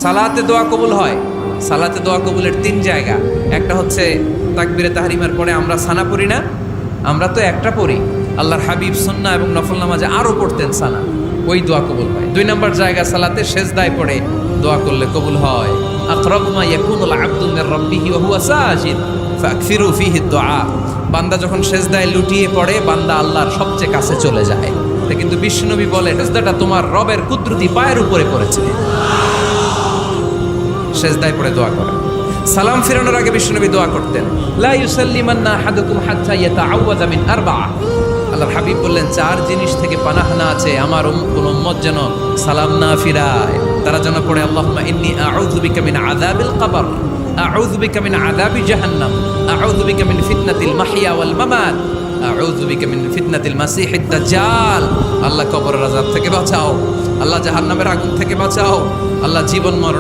সালাতে দোয়া কবুল হয়। সালাতে দোয়া কবুলের 3 জায়গা। একটা হচ্ছে তাকবীরে তাহরিমার পরে আমরা সানা পড়ি না, আমরা তো একটা পড়ি। আল্লাহর হাবিব সুন্নাহ এবং নফল নামাজে আরো পড়তেন সানা, ওই দোয়া কবুল হয়। 2 নম্বর জায়গা সালাতে সেজদায় পড়ে দোয়া করলে কবুল হয়। আকরাবু মা ইয়াকুনুল আবদু মির রাব্বিহি ওয়া হুয়া সাজিদ ফাকফিরু ফিহি দুআ। বান্দা যখন সেজদায় লুটিয়ে পড়ে, বান্দা আল্লাহর সবচেয়ে কাছে চলে যায়। কিন্তু বিশ্বনবী বলে, সেজদাটা তোমার রবের কুদরতি পায়ের উপরে পড়েছে। সেজদায় পড়ে দোয়া করেন। সালাম ফিরানোর আগে বিশ্বনবী দোয়া করতেন, লা ইউসাল্লিমান্না আহাদুকুম হাত্তা ইয়াতাআওয়াযা মিন আরবা'a। আল্লাহর হাবিব বললেন, 4 জিনিস থেকে পানাহ না আছে আমার কোন উম্মত যেন সালাম না ফিরায়। তারা যেন পড়ে, আল্লাহুম্মা ইন্নী আউযু বিকা মিন আযাবিল কবর, আউযু বিকা মিন আযাবি জাহান্নাম, আউযু বিকা মিন ফিতনাতিল মাহইয়া ওয়াল মামাত, আউযু বিকা মিন ফিতনাতিল মাসিহিদ দাজ্জাল। আল্লাহ কবরের আযাব থেকে বাঁচাও, আল্লাহ জাহান্নামের আগুন থেকে বাঁচাও, আল্লাহ জীবন মরণ